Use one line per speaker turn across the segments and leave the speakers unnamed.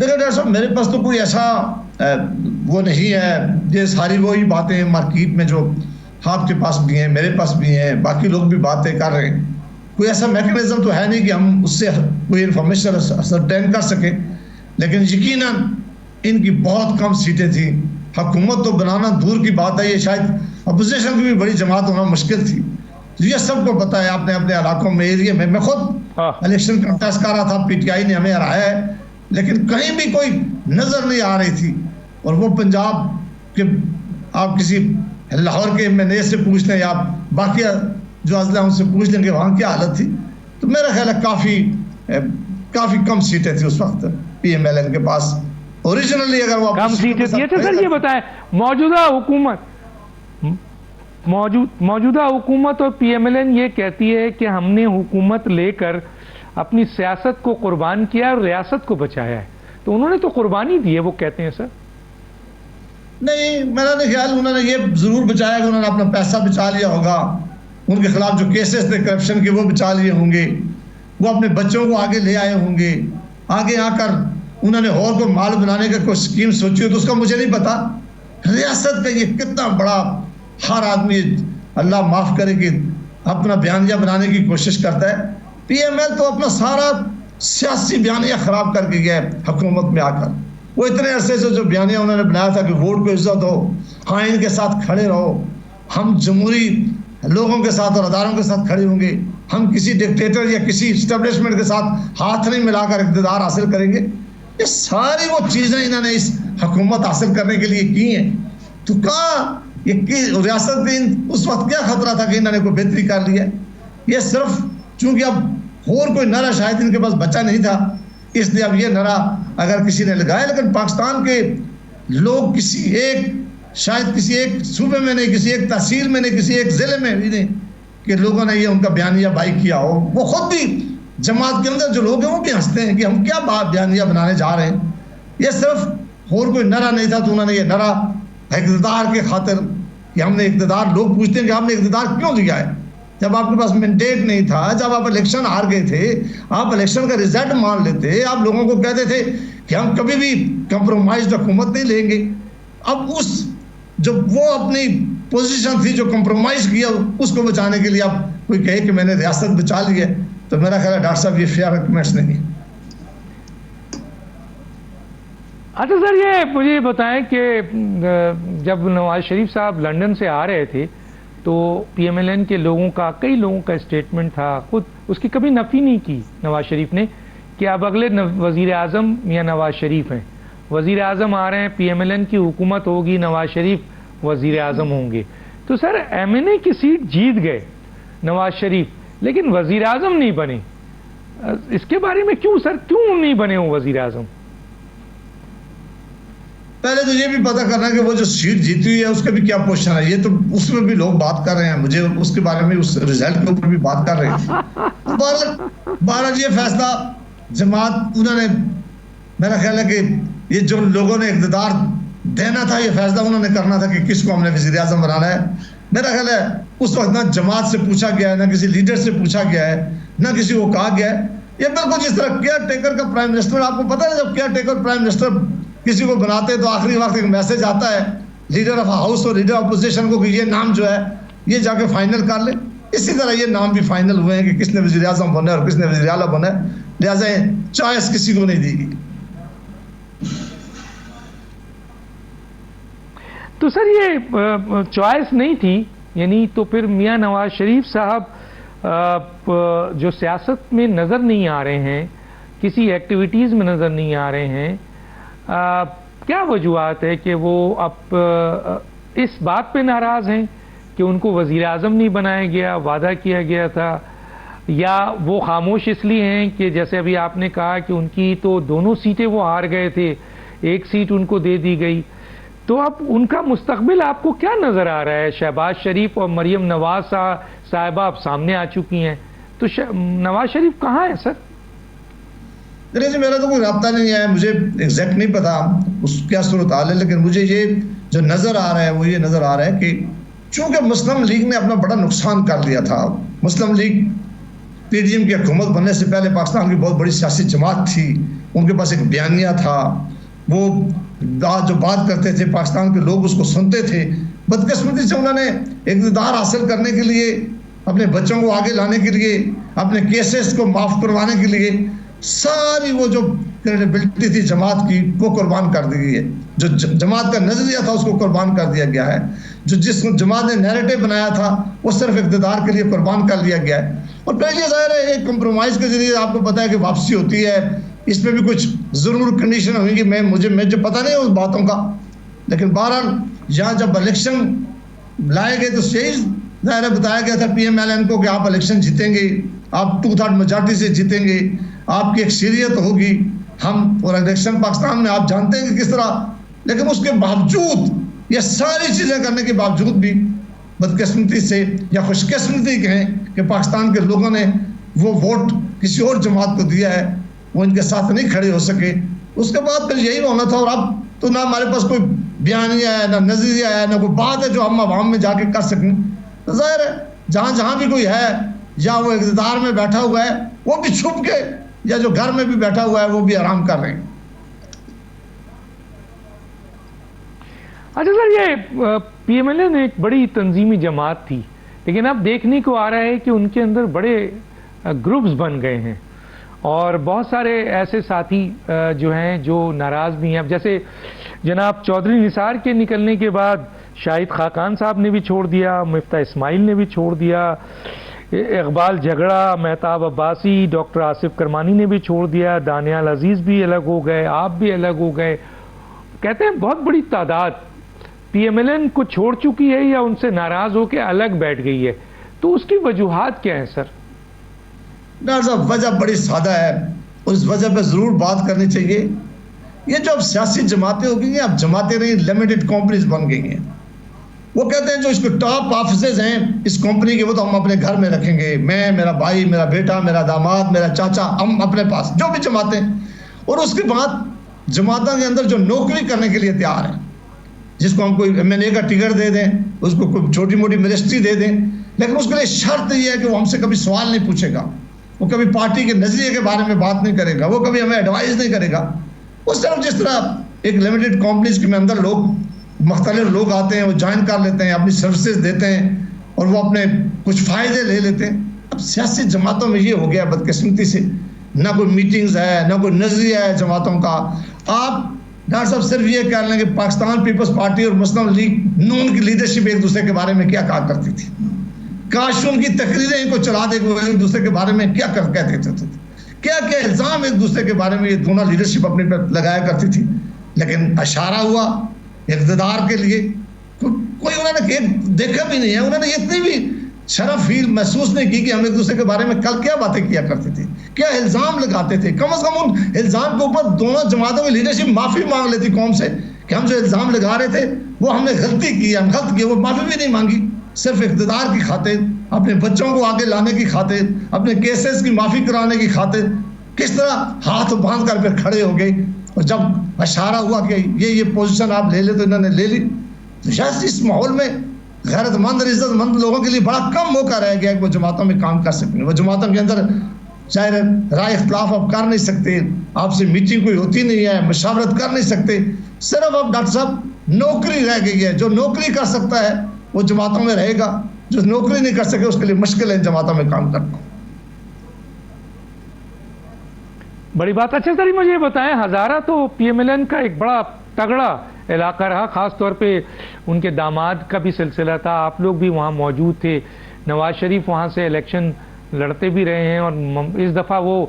دیکھیں ڈاکٹر صاحب میرے پاس تو کوئی ایسا وہ نہیں ہے، یہ ساری وہی باتیں مارکیٹ میں جو آپ کے پاس بھی ہیں میرے پاس بھی ہیں باقی لوگ بھی باتیں کر رہے ہیں، کوئی ایسا میکنزم تو ہے نہیں کہ ہم اس سے کوئی انفارمیشن اسرٹین کر سکیں، لیکن یقیناً ان کی بہت کم سیٹیں تھیں، حکومت تو بنانا دور کی بات ہے، یہ شاید اپوزیشن کی بھی بڑی جماعت ہونا مشکل تھی، یہ سب کو پتہ ہے، آپ نے اپنے علاقوں میں ایریا میں خود الیکشن کنٹیسٹ کر رہا تھا، پی ٹی آئی نے ہمیں ہرایا ہے، لیکن کہیں بھی کوئی نظر نہیں آ رہی تھی، اور وہ پنجاب کے آپ کسی لاہور کے ایم این اے سے پوچھ لیں یا باقی جو اضلاع ان سے پوچھ لیں گے وہاں کیا حالت تھی، تو میرا خیال ہے کافی کم سیٹیں تھیں اس وقت پی ایم ایل این کے پاس اوریجنلی، اگر وہ
کم سیٹیں تھی۔ اچھا سر یہ بتائیں موجودہ حکومت اور پی ایم ایل این یہ کہتی ہے کہ ہم نے حکومت لے کر اپنی سیاست کو قربان کیا اور ریاست کو بچایا ہے، تو انہوں نے تو قربانی دی ہے وہ کہتے ہیں سر۔
نہیں، میرا نہیں خیال انہوں نے یہ ضرور بچایا کہ انہوں نے اپنا پیسہ بچا لیا ہوگا، ان کے خلاف جو کیسز تھے کرپشن کے وہ بچا لیے ہوں گے، وہ اپنے بچوں کو آگے لے آئے ہوں گے، آگے آ کر انہوں نے اور کو مال بنانے کا کوئی سکیم سوچی ہو تو اس کا مجھے نہیں پتا۔ ریاست کا یہ کتنا بڑا، ہر آدمی اللہ معاف کرے کہ اپنا بیانیہ بنانے کی کوشش کرتا ہے، پی ایم ایل تو اپنا سارا سیاسی بیانیہ خراب کر کے گیا حکومت میں آ کر، وہ اتنے عرصے سے جو بیانیہ انہوں نے بنایا تھا کہ ووٹ کو عزت ہو، آئین کے ساتھ کھڑے رہو، ہم جمہوری لوگوں کے ساتھ اور اداروں کے ساتھ کھڑے ہوں گے، ہم کسی ڈکٹیٹر یا کسی اسٹیبلشمنٹ کے ساتھ ہاتھ نہیں ملا کر اقتدار حاصل کریں گے، یہ ساری وہ چیزیں انہوں نے اس حکومت حاصل کرنے کے لیے کی ہیں، تو کہاں یہ ریاست میں اس وقت کیا خطرہ تھا کہ انہوں نے کوئی بہتری کر لی ہے؟ یہ صرف چونکہ اب اور کوئی نعرہ شاید ان کے پاس بچا نہیں تھا اس لیے اب یہ نعرہ اگر کسی نے لگایا، لیکن پاکستان کے لوگ شاید کسی ایک صوبے میں نہیں، کسی ایک تحصیل میں نہیں، کسی ایک ضلع میں بھی نہیں کہ لوگوں نے یہ ان کا بیانیہ بائی کیا ہو، وہ خود بھی جماعت کے اندر جو لوگ ہیں وہ بھی ہنستے ہیں کہ ہم کیا بیانیہ بنانے جا رہے ہیں، یہ صرف اور کوئی نعرہ نہیں تھا، تو انہوں نے یہ نعرہ اقتدار کے خاطر کہ ہم نے اقتدار، لوگ پوچھتے ہیں کہ آپ نے اقتدار کیوں لیا ہے جب آپ کے پاس مینڈیٹ نہیں تھا، جب آپ الیکشن ہار گئے تھے، آپ الیکشن کا رزلٹ مان لیتے، آپ لوگوں کو کہتے تھے کہ ہم کبھی بھی کمپرومائزڈ حکومت نہیں لیں گے، اب جو وہ اپنی پوزیشن تھی جو کمپرومائز کیا اس کو بچانے کے لیے اب کوئی کہے کہ میں نے ریاست بچا لی ہے، تو میرا خیال ہے ڈاکٹر صاحب یہ فیئر ریکمنڈس نہیں ہے۔
اچھا سر یہ مجھے بتائیں کہ جب نواز شریف صاحب لندن سے آ رہے تھے تو پی ایم ایل این کے لوگوں کا، کئی لوگوں کا اسٹیٹمنٹ تھا، خود اس کی کبھی نفی نہیں کی نواز شریف نے کہ اب اگلے وزیر اعظم یا نواز شریف ہیں، وزیر اعظم آ رہے ہیں، پی ایم ایل این کی حکومت ہوگی، نواز شریف وزیر اعظم ہوں گے، تو سر ایم این اے کی سیٹ جیت گئے نواز شریف لیکن وزیر اعظم نہیں بنے، اس کے بارے میں کیوں سر، کیوں نہیں بنے وہ وزیر اعظم؟
پہلے تو یہ بھی پتہ کرنا کہ وہ جو سیٹ جیتی ہوئی ہے اس کا بھی کیا پوزیشن ہے، یہ تو اس میں بھی لوگ بات کر رہے ہیں، مجھے اس کے بارے میں اس رزلٹ کے اوپر بھی بات کر رہے ہیں۔ بہرحال یہ فیصلہ جماعت انہوں نے، میرا خیال ہے کہ یہ جو لوگوں نے اقتدار دینا تھا یہ فیصلہ انہوں نے کرنا تھا کہ کس کو ہم نے وزیر اعظم بنانا ہے، میرا خیال ہے اس وقت نہ جماعت سے پوچھا گیا ہے، نہ کسی لیڈر سے پوچھا گیا ہے، نہ کسی کو کہا گیا ہے، یہ بالکل جس طرح کیئر ٹیکر کا پرائم منسٹر، آپ کو پتہ ہے جب کیئر ٹیکر پرائم منسٹر کسی کو بناتے تو آخری وقت ایک میسج آتا ہے لیڈر آف ہاؤس اور لیڈر اپوزیشن کو کہ یہ نام جو ہے یہ جا کے فائنل کر لے، اسی طرح یہ نام بھی فائنل ہوئے ہیں کہ کس نے وزیر اعظم بنا ہے اور کس نے وزیر اعلیٰ بنا ہے، لہٰذا چوائس کسی کو نہیں دی گئی۔
تو سر یہ چوائس نہیں تھی، یعنی تو پھر میاں نواز شریف صاحب جو سیاست میں نظر نہیں آ رہے ہیں، کسی ایکٹیویٹیز میں نظر نہیں آ رہے ہیں، کیا وجوہات ہے کہ وہ اب اس بات پہ ناراض ہیں کہ ان کو وزیر اعظم نہیں بنایا گیا، وعدہ کیا گیا تھا، یا وہ خاموش اس لیے ہیں کہ جیسے ابھی آپ نے کہا کہ ان کی تو دونوں سیٹیں وہ ہار گئے تھے، ایک سیٹ ان کو دے دی گئی، تو اب ان کا مستقبل آپ کو کیا نظر آ رہا ہے؟ شہباز شریف اور مریم نواز صاحبہ اب سامنے آ چکی ہیں، تو نواز شریف کہاں ہے سر؟
جی میرا تو کوئی رابطہ نہیں ہے، مجھے ایگزیکٹ نہیں پتا اس کیا صورتحال ہے، لیکن مجھے یہ جو نظر آ رہا ہے وہ یہ نظر آ رہا ہے کہ چونکہ مسلم لیگ نے اپنا بڑا نقصان کر لیا تھا، مسلم لیگ پی ڈی ایم کی حکومت بننے سے پہلے پاکستان کی بہت بڑی سیاسی جماعت تھی، ان کے پاس ایک بیانیہ تھا، وہ جو بات کرتے تھے پاکستان کے لوگ اس کو سنتے تھے. بدقسمتی سے انہوں نے اقتدار حاصل کرنے کے لیے، اپنے بچوں کو آگے لانے کے لیے، اپنے کیسز کو معاف کروانے کے لیے ساری وہ جو کریڈیبلٹی تھی جماعت کی وہ قربان کر دی گئی ہے. جو جماعت کا نظریہ تھا اس کو قربان کر دیا گیا ہے. جس جماعت نے نیریٹو بنایا تھا وہ صرف اقتدار کے لیے قربان کر لیا گیا ہے. اور پہلے ظاہر ہے ایک کمپرومائز کے ذریعے آپ کو پتا ہے کہ واپسی ہوتی ہے، اس میں بھی کچھ ضرور کنڈیشن ہوئی گی، مجھے پتہ نہیں اس باتوں کا، لیکن بہرحال یہاں جب الیکشن لائے گئے تو یہی ظاہر بتایا گیا تھا پی ایم ایل این کو کہ آپ الیکشن جیتیں گے، آپ 2/3 میجارٹی سے جیتیں گے، آپ کی اکثریت ہوگی. ہم اور الیکشن پاکستان میں آپ جانتے ہیں کہ کس طرح، لیکن اس کے باوجود یہ ساری چیزیں کرنے کے باوجود بھی بدقسمتی سے یا خوش قسمتی کہیں کہ پاکستان کے لوگوں نے وہ ووٹ کسی اور جماعت کو دیا ہے، وہ ان کے ساتھ نہیں کھڑے ہو سکے. اس کے بعد پھر یہی ہونا تھا. اور اب تو نہ ہمارے پاس کوئی بیانیہ ہے، نہ نظریہ ہے، نہ کوئی بات ہے جو ہم عوام میں جا کے کر سکیں. تو ظاہر ہے جہاں بھی کوئی ہے یا وہ اقتدار میں بیٹھا ہوا ہے وہ بھی چھپ کے، یا جو گھر میں بھی بیٹھا ہوا ہے وہ بھی آرام کر رہے ہیں.
اچھا سر، یہ پی ایم ایل این ایک بڑی تنظیمی جماعت تھی، لیکن اب دیکھنے کو آ رہا ہے کہ ان کے اندر بڑے گروپس بن گئے ہیں اور بہت سارے ایسے ساتھی جو ہیں جو ناراض بھی ہیں. اب جیسے جناب چودھری نثار کے نکلنے کے بعد شاہد خاقان صاحب نے بھی چھوڑ دیا، مفتاح اسماعیل نے بھی چھوڑ دیا، اقبال جھگڑا، مہتاب عباسی، ڈاکٹر آصف کرمانی نے بھی چھوڑ دیا، دانیال عزیز بھی الگ ہو گئے، آپ بھی الگ ہو گئے. کہتے ہیں بہت بڑی تعداد پی ایم ایل این کو چھوڑ چکی ہے یا ان سے ناراض ہو کے الگ بیٹھ گئی ہے. تو اس کی وجوہات کیا ہیں سر؟
ڈاکٹر صاحب وجہ بڑی سادہ ہے، اس وجہ پہ ضرور بات کرنی چاہیے. یہ جو اب سیاسی جماعتیں ہو گئی ہیں، اب جماعتیں نہیں، لمیٹڈ کمپنیز بن گئی ہیں. وہ کہتے ہیں جو اس کے ٹاپ آفیسرز ہیں اس کمپنی کے وہ تو ہم اپنے گھر میں رکھیں گے، میں، میرا بھائی، میرا بیٹا، میرا داماد، میرا چاچا، ہم اپنے پاس جو بھی جماعتیں. اور اس کے بعد جماعتوں کے اندر جو نوکری کرنے کے لیے تیار ہیں، جس کو ہم کوئی ایم این اے کا ٹکٹ دے دیں، اس کو کوئی چھوٹی موٹی منسٹری دے دیں، لیکن اس کے لیے شرط یہ ہے کہ وہ ہم سے کبھی سوال نہیں پوچھے گا، وہ کبھی پارٹی کے نظریے کے بارے میں بات نہیں کرے گا، وہ کبھی ہمیں ایڈوائز نہیں کرے گا. اس طرح جس طرح ایک لمیٹڈ کمپنیز کے اندر لوگ مختلف لوگ آتے ہیں، وہ جوائن کر لیتے ہیں، اپنی سروسز دیتے ہیں اور وہ اپنے کچھ فائدے لے لیتے ہیں. اب سیاسی جماعتوں میں یہ ہو گیا بدقسمتی سے، نہ کوئی میٹنگز ہے، نہ کوئی نظریہ ہے جماعتوں کا. آپ ڈاکٹر صاحب صرف یہ کہہ لیں کہ پاکستان پیپلز پارٹی اور مسلم لیگ نون کی لیڈرشپ ایک دوسرے کے بارے میں کیا کہا کرتی تھی. کاش ان کی تقریریں ان کو چلا دے کہ ایک دوسرے کے بارے میں کیا کہتے تھے، کیا کیا الزام ایک دوسرے کے بارے میں یہ دونوں لیڈرشپ اپنے پہ لگایا کرتی تھی. لیکن اشارہ ہوا اقتدار کے لیے، کوئی انہوں نے دیکھا بھی نہیں ہے، انہوں نے اتنی بھی شرف فیل محسوس نہیں کی کہ ہم ایک دوسرے کے بارے میں کل کیا باتیں کیا کرتے تھے، کیا الزام لگاتے تھے. کم از کم ان الزام کے اوپر دونوں جماعتوں کی لیڈرشپ معافی مانگ لیتی قوم سے کہ ہم جو الزام لگا رہے تھے وہ ہم نے غلطی کی، ہم غلط کیے. وہ معافی بھی نہیں مانگی، صرف اقتدار کی خاطر، اپنے بچوں کو آگے لانے کی خاطر، اپنے کیسز کی معافی کرانے کی خاطر کس طرح ہاتھ باندھ کر پھر کھڑے ہو گئے. اور جب اشارہ ہوا کہ یہ پوزیشن آپ لے لے تو انہوں نے لے لی. تو شاید اس ماحول میں غیرت مند اور عزت مند لوگوں کے لیے بڑا کم موقع رہ گیا کہ وہ جماعتوں میں کام کر سکیں. وہ جماعتوں کے اندر ظاہر رائے اختلاف آپ کر نہیں سکتے، آپ سے میٹنگ کوئی ہوتی نہیں ہے، مشاورت کر نہیں سکتے. صرف اب ڈاکٹر صاحب نوکری رہ گئی ہے. جو نوکری کر سکتا ہے وہ جماعتوں میں رہے گا، جو نوکری نہیں کر سکے اس کے لیے مشکل ہے جماعتوں میں کام کرنا.
بڑی بات. اچھا سر مجھے یہ بتائیں، ہزارہ تو پی ایم ایل این کا ایک بڑا تگڑا علاقہ رہا، خاص طور پہ ان کے داماد کا بھی سلسلہ تھا، آپ لوگ بھی وہاں موجود تھے. نواز شریف وہاں سے الیکشن لڑتے بھی رہے ہیں اور اس دفعہ وہ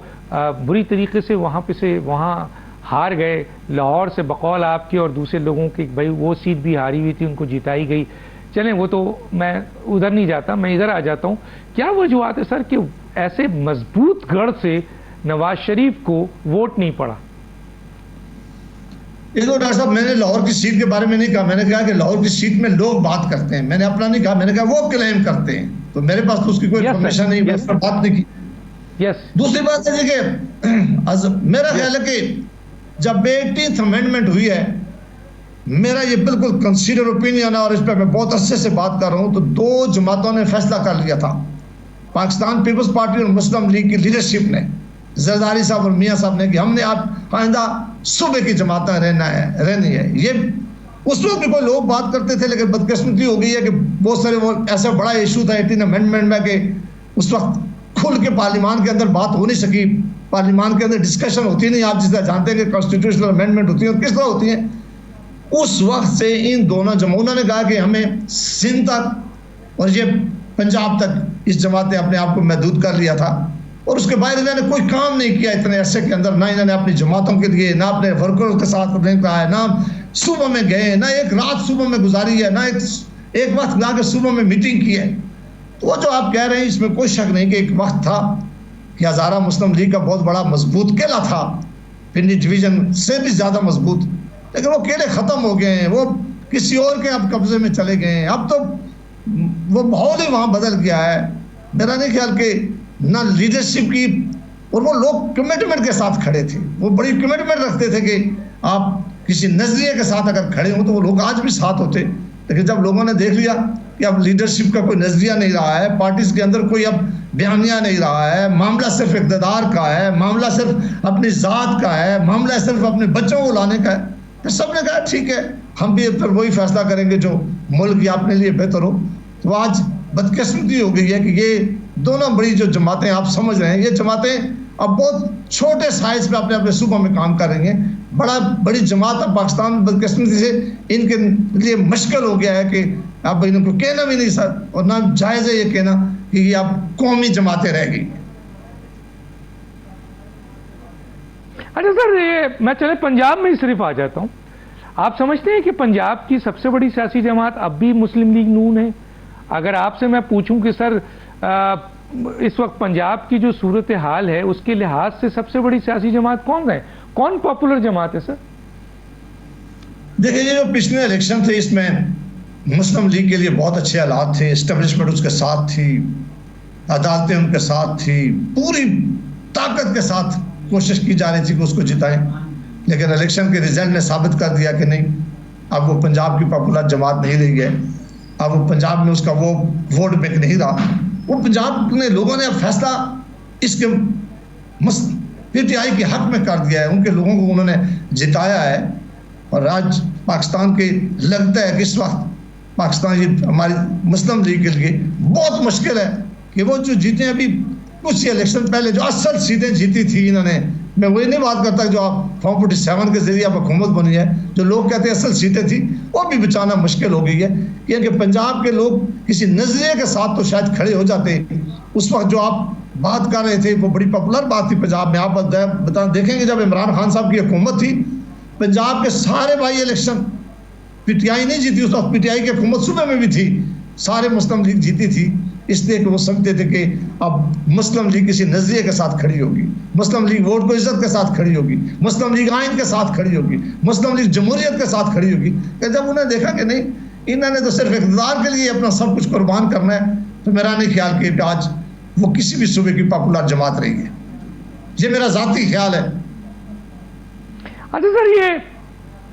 بری طریقے سے وہاں ہار گئے لاہور سے، بقول آپ کے اور دوسرے لوگوں کی. بھائی وہ سیٹ بھی ہاری ہوئی تھی، ان کو جتائی گئی. چلیں وہ تو میں ادھر نہیں جاتا، میں ادھر آ جاتا ہوں. کیا وجوہات ہے سر کہ ایسے مضبوط گڑھ سے نواز شریف کو ووٹ نہیں پڑا؟
اس کو ڈاکٹر صاحب میں نے لاہور کی سیٹ کے بارے میں نہیں کہا، میں نے کہا کہ لاہور کی سیٹ میں لوگ بات کرتے ہیں، میں نے اپنا نہیں کہا، میں نے کہا وہ کلیم کرتے ہیں. تو میرے پاس تو اس کی کوئی انفارمیشن نہیں، میں اس پر بات نہیں کی. دوسری بات ہے کہ میرا خیال ہے کہ جب 18th امینڈمنٹ ہوئی ہے، میرا یہ بالکل کنسیڈر اوپینین ہے اور اس پہ میں بہت عرصے سے بات کر رہا ہوں. تو دو جماعتوں نے فیصلہ کر لیا تھا، پاکستان پیپلز پارٹی اور مسلم لیگ کی لیڈرشپ نے زرداری صاحب اور میاں صاحب نے کہ ہم نے آپ آئندہ صوبے کی جماعتیں رہنی ہے. یہ اس وقت بھی کوئی لوگ بات کرتے تھے, لیکن بدقسمتی ہو گئی ہے کہ بہت سارے وہ ایسا بڑا ایشو تھا 18 امینڈمنٹ میں کہ اس وقت کھل کے پارلیمان کے اندر بات ہو نہیں سکی, پارلیمان کے اندر ڈسکشن ہوتی نہیں. آپ جس طرح جانتے ہیں کہ کانسٹیٹیوشنل امینڈمنٹ ہوتی ہیں اور کس طرح ہوتی ہیں. اس وقت سے ان دونوں انہوں نے کہا کہ ہمیں سندھ تک اور یہ پنجاب تک اس جماعت نے اپنے آپ کو محدود کر لیا تھا, اور اس کے باہر انہوں نے کوئی کام نہیں کیا اتنے عرصے کے اندر. نہ انہوں نے اپنی جماعتوں کے لیے, نہ اپنے ورکروں کے ساتھ نہیں کہا ہے, نہ صوبہ میں گئے, نہ ایک رات صوبہ میں گزاری ہے, نہ ایک وقت جا کے صوبہ میں میٹنگ کی ہے. تو وہ جو آپ کہہ رہے ہیں اس میں کوئی شک نہیں کہ ایک وقت تھا کہ ہزارہ مسلم لیگ کا بہت بڑا مضبوط قلعہ تھا, پنڈی ڈویژن سے بھی زیادہ مضبوط, لیکن وہ قلعے ختم ہو گئے ہیں, وہ کسی اور کے اب قبضے میں چلے گئے ہیں. اب تو وہ ماحول ہی وہاں بدل گیا ہے. میرا نہیں خیال کہ نہ لیڈرشپ کی, اور وہ لوگ کمٹمنٹ کے ساتھ کھڑے تھے, وہ بڑی کمٹمنٹ رکھتے تھے کہ آپ کسی نظریے کے ساتھ اگر کھڑے ہوں تو وہ لوگ آج بھی ساتھ ہوتے. لیکن جب لوگوں نے دیکھ لیا کہ اب لیڈرشپ کا کوئی نظریہ نہیں رہا ہے, پارٹیز کے اندر کوئی اب بیانیہ نہیں رہا ہے, معاملہ صرف اقتدار کا ہے, معاملہ صرف اپنی ذات کا ہے, معاملہ صرف اپنے بچوں کو لانے کا ہے, پھر سب نے کہا ٹھیک ہے ہم بھی پھر وہی فیصلہ کریں گے جو ملک یا اپنے لیے بہتر ہو. تو آج بدقسمتی ہو گئی ہے کہ یہ دونوں بڑی جو جماعتیں آپ سمجھ رہے ہیں, یہ جماعتیں اب بہت چھوٹے سائز پہ اپنے اپنے صوبوں میں کام کر رہی ہیں. بڑی جماعت اب پاکستان میں بدقسمتی سے ان کے لیے مشکل ہو گیا ہے کہ اب ان کو کہنا بھی نہیں سر, اور نہ جائز ہے یہ کہنا کہ یہ اب قومی جماعتیں رہ گئی.
اچھا سر, یہ میں چلے پنجاب میں ہی صرف آ جاتا ہوں. آپ سمجھتے ہیں کہ پنجاب کی سب سے بڑی سیاسی جماعت اب بھی مسلم لیگ نون ہے؟ اگر آپ سے میں پوچھوں کہ سر اس وقت پنجاب کی جو صورتحال ہے اس کے لحاظ سے سب سے بڑی سیاسی جماعت کون ہے, کون پاپولر جماعت ہے سر؟
دیکھیں, یہ جو پچھلے الیکشن تھے اس میں مسلم لیگ کے لیے بہت اچھے حالات تھے, اسٹیبلشمنٹ اس کے ساتھ تھی, عدالتیں ان کے ساتھ تھی, پوری طاقت کے ساتھ کوشش کی جا رہی تھی کہ اس کو جتائیں. لیکن الیکشن کے رزلٹ نے ثابت کر دیا کہ نہیں, اب وہ پنجاب کی پاپولر جماعت نہیں رہی ہے, اب وہ پنجاب میں اس کا وہ ووٹ بینک نہیں رہا. وہ پنجاب نے لوگوں نے اب فیصلہ اس کے پی ٹی آئی کے حق میں کر دیا ہے, ان کے لوگوں کو انہوں نے جتایا ہے. اور آج پاکستان کے لگتا ہے کہ اس وقت پاکستان یہ ہماری مسلم لیگ کے لیے بہت مشکل ہے کہ وہ جو جیتے ابھی کچھ الیکشن پہلے جو اصل سیٹیں جیتی تھی انہوں نے, میں وہی نہیں بات کرتا جو آپ فارم 47 کے ذریعے آپ حکومت بنی ہے, جو لوگ کہتے ہیں اصل سیٹیں تھی وہ بھی بچانا مشکل ہو گئی ہے. کیونکہ پنجاب کے لوگ کسی نظریے کے ساتھ تو شاید کھڑے ہو جاتے. اس وقت جو آپ بات کر رہے تھے وہ بڑی پاپولر بات تھی پنجاب میں. آپ دیکھیں گے جب عمران خان صاحب کی حکومت تھی, پنجاب کے سارے by election P T I نہیں جیتی, اس وقت پی ٹی آئی کی حکومت صوبے میں بھی تھی, سارے مسلم لیگ جیتی تھی. اس لیے کہ وہ سمجھتے تھے کہ اب مسلم لیگ کسی نظریے کے ساتھ کھڑی ہوگی, مسلم لیگ ووٹ کو عزت کے ساتھ کھڑی ہوگی, مسلم لیگ آئین کے ساتھ کھڑی ہوگی, مسلم لیگ جمہوریت کے ساتھ کھڑی ہوگی. کہ جب انہیں دیکھا کہ نہیں, انہوں نے تو صرف اقتدار کے لیے اپنا سب کچھ قربان کرنا ہے, تو میرا نہیں خیال کہ آج وہ کسی بھی صوبے کی پاپولر جماعت رہی ہے. یہ میرا ذاتی خیال ہے.
اچھا سر,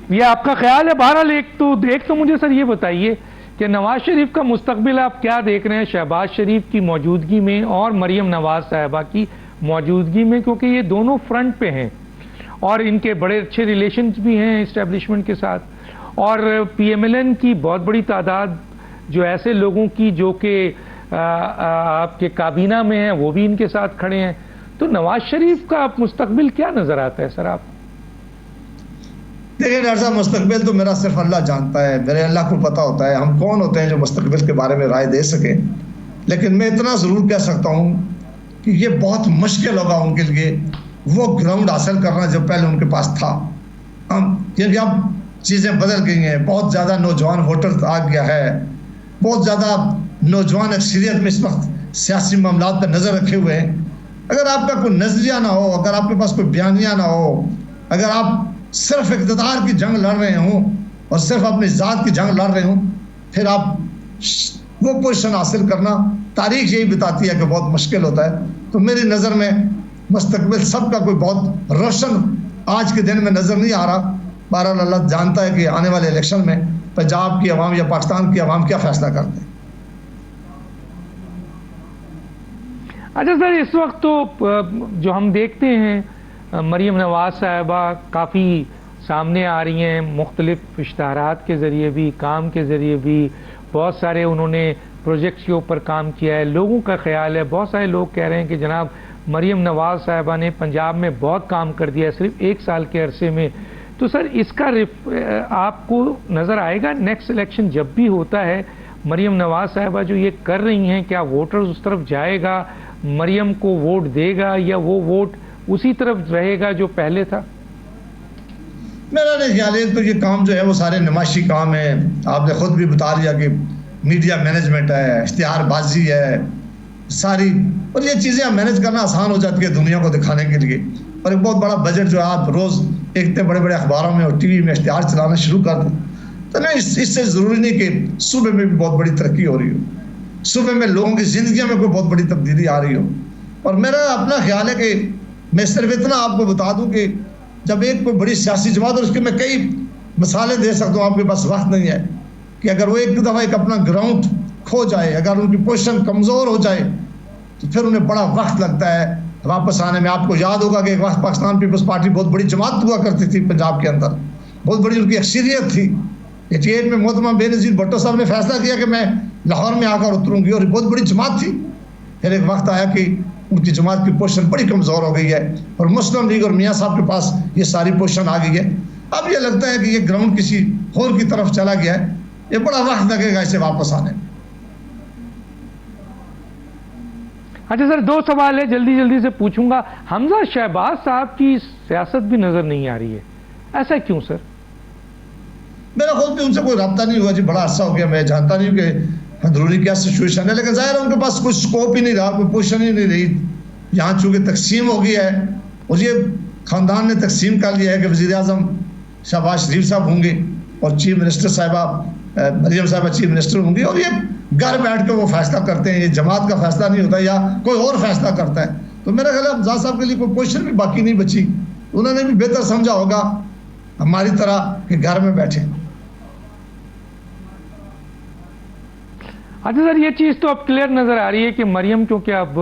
یہ آپ کا خیال ہے. بہرحال ایک تو مجھے سر یہ بتائیے کہ نواز شریف کا مستقبل آپ کیا دیکھ رہے ہیں شہباز شریف کی موجودگی میں اور مریم نواز صاحبہ کی موجودگی میں, کیونکہ یہ دونوں فرنٹ پہ ہیں اور ان کے بڑے اچھے ریلیشنز بھی ہیں اسٹیبلشمنٹ کے ساتھ, اور پی ایم ایل این کی بہت بڑی تعداد جو ایسے لوگوں کی جو کہ آپ کے کابینہ میں ہیں وہ بھی ان کے ساتھ کھڑے ہیں. تو نواز شریف کا مستقبل کیا نظر آتا ہے سر آپ؟
دیکھیں ڈاکٹر صاحب, مستقبل تو میرا صرف اللہ جانتا ہے, میرے اللہ کو پتہ ہوتا ہے ہم کون ہوتے ہیں جو مستقبل کے بارے میں رائے دے سکیں. لیکن میں اتنا ضرور کہہ سکتا ہوں کہ یہ بہت مشکل ہوگا ان کے لیے وہ گراؤنڈ حاصل کرنا جو پہلے ان کے پاس تھا. کیونکہ اب چیزیں بدل گئی ہیں, بہت زیادہ نوجوان ووٹر آ گیا ہے, بہت زیادہ نوجوان اکثریت میں اس وقت سیاسی معاملات پر نظر رکھے ہوئے ہیں. اگر آپ کا کوئی نظریہ نہ ہو, اگر آپ کے پاس کوئی بیانیہ نہ ہو, اگر آپ صرف اقتدار کی جنگ لڑ رہے ہوں اور صرف اپنی ذات کی جنگ لڑ رہے ہوں, پھر آپ وہ پوزیشن حاصل کرنا تاریخ یہی بتاتی ہے کہ بہت مشکل ہوتا ہے. تو میری نظر میں مستقبل سب کا کوئی بہت روشن آج کے دن میں نظر نہیں آ رہا. بہرحال اللہ جانتا ہے کہ آنے والے الیکشن میں پنجاب کی عوام یا پاکستان کی عوام کیا فیصلہ کرتے ہیں.
اچھا سر، اس وقت تو جو ہم دیکھتے ہیں مریم نواز صاحبہ کافی سامنے آ رہی ہیں، مختلف اشتہارات کے ذریعے بھی، کام کے ذریعے بھی، بہت سارے انہوں نے پروجیکٹس کے اوپر کام کیا ہے. لوگوں کا خیال ہے، بہت سارے لوگ کہہ رہے ہیں کہ جناب مریم نواز صاحبہ نے پنجاب میں بہت کام کر دیا ہے صرف 1 سال کے عرصے میں. تو سر اس کا آپ کو نظر آئے گا نیکسٹ الیکشن جب بھی ہوتا ہے، مریم نواز صاحبہ جو یہ کر رہی ہیں، کیا ووٹرز اس طرف جائے گا، مریم کو ووٹ دے گا، یا وہ ووٹ اسی طرف رہے گا جو پہلے تھا؟
میرا نہیں خیال ہے. تو یہ کام جو ہے وہ سارے نمائشی کام ہیں. آپ نے خود بھی بتا دیا کہ میڈیا مینجمنٹ ہے، اشتہار بازی ہے ساری، اور یہ چیزیں مینج کرنا آسان ہو جاتی ہے دنیا کو دکھانے کے لیے. اور ایک بہت بڑا بجٹ جو ہے آپ روز دیکھتے بڑے بڑے اخباروں میں اور ٹی وی میں اشتہار چلانا شروع کر دیں. تو نہیں، اس سے ضروری نہیں کہ صوبے میں بھی بہت بڑی ترقی ہو رہی ہو، صوبے میں لوگوں کی زندگیوں میں کوئی بہت بڑی تبدیلی آ رہی ہو. اور میرا اپنا خیال ہے کہ میں صرف اتنا آپ کو بتا دوں کہ جب ایک کوئی بڑی سیاسی جماعت، اور اس کے میں کئی مثالیں دے سکتا ہوں، آپ کے پاس وقت نہیں ہے، کہ اگر وہ ایک دفعہ ایک اپنا گراؤنڈ کھو جائے، اگر ان کی پوزیشن کمزور ہو جائے، تو پھر انہیں بڑا وقت لگتا ہے واپس آنے میں. آپ کو یاد ہوگا کہ ایک وقت پاکستان پیپلز پارٹی بہت بڑی جماعت ہوا کرتی تھی پنجاب کے اندر، بہت بڑی ان کی اکثریت تھی. 88 میں محترمہ بے نظیر بھٹو صاحب نے فیصلہ کیا کہ میں لاہور میں آ کر اتروں گی، اور بہت بڑی جماعت تھی. پھر ایک وقت آیا کہ ان کی جماعت کی پوزیشن بڑی کمزور ہو گئی ہے، اور مسلم لیگ اور میاں صاحب کے پاس یہ ساری پوزیشن آ گئی ہے. اب یہ لگتا ہے کہ یہ گراؤنڈ کسی اور کی طرف چلا گیا ہے، یہ بڑا وقت لگے گا اسے واپس آنے.
اچھا سر، 2 سوال ہے، جلدی سے پوچھوں گا. حمزہ شہباز صاحب کی سیاست بھی نظر نہیں آ رہی ہے، ایسا کیوں سر؟
میرا خود بھی ان سے کوئی رابطہ نہیں ہوا جی، بڑا عرصہ ہو گیا. میں جانتا نہیں کہ اندرونی کیا سچویشن ہے، لیکن ظاہر ہے ان کے پاس کوئی سکوپ ہی نہیں رہا، کوئی پوزیشن ہی نہیں رہی. یہاں چونکہ تقسیم ہو گیا ہے، اور یہ خاندان نے تقسیم کر لیا ہے کہ وزیر اعظم شہباز شریف صاحب ہوں گے اور چیف منسٹر صاحبہ مریم صاحبہ چیف منسٹر ہوں گی، اور یہ گھر بیٹھ کے وہ فیصلہ کرتے ہیں. یہ جماعت کا فیصلہ نہیں ہوتا یا کوئی اور فیصلہ کرتا ہے. تو میرا خیال ہے حمزہ صاحب کے لیے کوئی پوزیشن بھی باقی نہیں بچی. انہوں نے بھی بہتر سمجھا ہوگا ہماری طرح کہ گھر میں بیٹھے.
اچھا سر، یہ چیز تو اب کلیئر نظر آ رہی ہے کہ مریم کیونکہ اب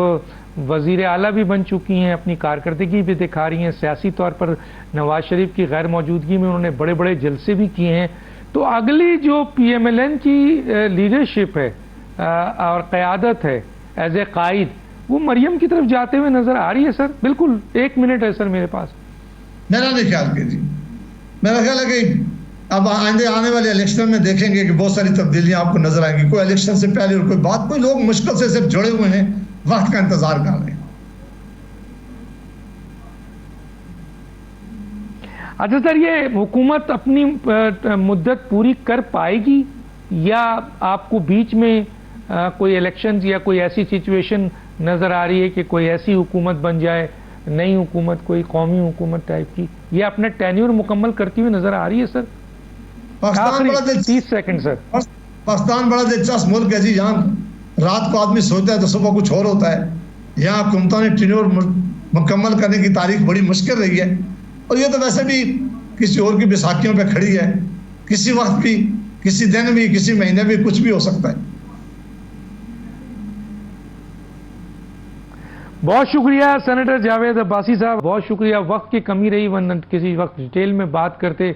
وزیر اعلیٰ بھی بن چکی ہیں، اپنی کارکردگی بھی دکھا رہی ہیں، سیاسی طور پر نواز شریف کی غیر موجودگی میں انہوں نے بڑے بڑے جلسے بھی کیے ہیں. تو اگلی جو پی ایم ایل این کی لیڈرشپ ہے اور قیادت ہے ایز اے قائد، وہ مریم کی طرف جاتے ہوئے نظر آ رہی ہے سر؟ بالکل 1 منٹ ہے سر میرے پاس.
میرا نہیں خیال کہ جی، میرا خیال ہے کہ اب آنے والے الیکشن میں دیکھیں گے کہ بہت ساری تبدیلیاں آپ کو نظر آئیں گی. کوئی الیکشن سے پہلے اور کوئی بات، کوئی لوگ مشکل سے صرف جڑے ہوئے ہیں، وقت کا انتظار کر رہے ہیں.
اچھا سر، یہ حکومت اپنی مدت پوری کر پائے گی، یا آپ کو بیچ میں کوئی الیکشن یا کوئی ایسی سچویشن نظر آ رہی ہے کہ کوئی ایسی حکومت بن جائے، نئی حکومت، کوئی قومی حکومت ٹائپ کی، یہ اپنا ٹینیور مکمل کرتی ہوئی نظر آ رہی ہے سر؟
پاکستان بڑا
30 سیکنڈ سر.
پاکستان بڑا دلچسپ ملک ہے جی. یہاں رات کو آدمی سوچتا ہے تو صبح کچھ اور ہوتا ہے. یہاں حکومتوں نے ٹینیور مکمل کرنے کی تاریخ بڑی مشکل رہی ہے، اور یہ تو ویسے بھی کسی اور کی بیساکھیوں پہ کھڑی ہے. کسی وقت بھی، کسی دن بھی، کسی مہینے بھی کچھ بھی ہو سکتا ہے.
بہت شکریہ سینیٹر جاوید عباسی صاحب، بہت شکریہ. وقت کی کمی رہی ورنہ کسی وقت ڈیٹیل میں بات کرتے.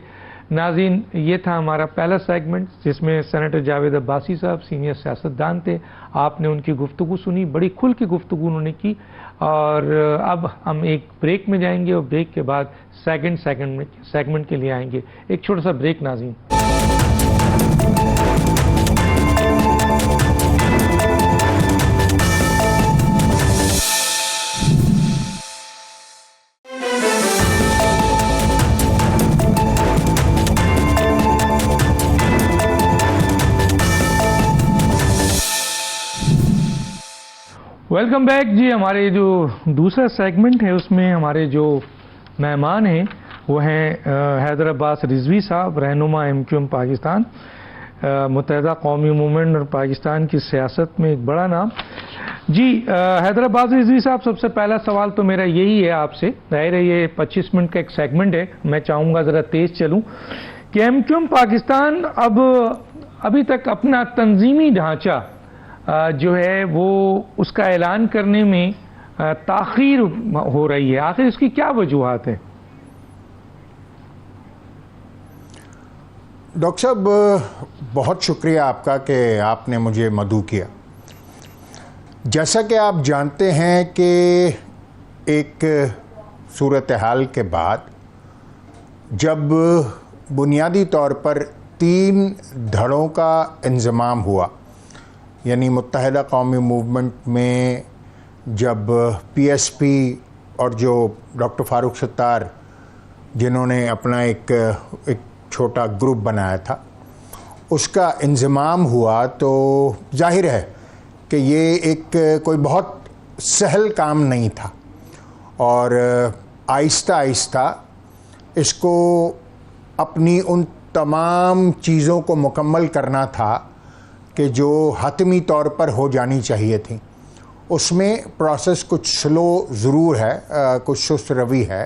ناظرین، یہ تھا ہمارا پہلا سیگمنٹ جس میں سینیٹر جاوید عباسی صاحب سینئر سیاستدان تھے. آپ نے ان کی گفتگو سنی، بڑی کھل کے گفتگو انہوں نے کی. اور اب ہم ایک بریک میں جائیں گے، اور بریک کے بعد سیگمنٹ کے لیے آئیں گے. ایک چھوٹا سا بریک ناظرین. ویلکم بیک جی. ہمارے جو دوسرا سیگمنٹ ہے اس میں ہمارے جو مہمان ہیں وہ ہیں حیدر عباس رضوی صاحب، رہنما MQM پاکستان، متحدہ قومی موومنٹ اور پاکستان کی سیاست میں ایک بڑا نام. جی حیدر عباس رضوی صاحب، سب سے پہلا سوال تو میرا یہی ہے آپ سے. ظاہر ہے یہ 25 منٹ کا ایک سیگمنٹ ہے، میں چاہوں گا ذرا تیز چلوں کہ MQM پاکستان ابھی تک اپنا تنظیمی ڈھانچہ جو ہے وہ اس کا اعلان کرنے میں تاخیر ہو رہی ہے؟ آخر اس کی کیا وجوہات ہیں؟
ڈاکٹر صاحب بہت شکریہ آپ کا کہ آپ نے مجھے مدعو کیا. جیسا کہ آپ جانتے ہیں کہ ایک صورتحال کے بعد جب بنیادی طور پر 3 دھڑوں کا انضمام ہوا، یعنی متحدہ قومی موومنٹ میں جب پی ایس پی اور جو ڈاکٹر فاروق ستار جنہوں نے اپنا ایک چھوٹا گروپ بنایا تھا اس کا انضمام ہوا، تو ظاہر ہے کہ یہ ایک کوئی بہت سہل کام نہیں تھا، اور آہستہ آہستہ اس کو اپنی ان تمام چیزوں کو مکمل کرنا تھا کہ جو حتمی طور پر ہو جانی چاہیے تھیں. اس میں پروسیس کچھ سلو ضرور ہے، کچھ سست روی ہے،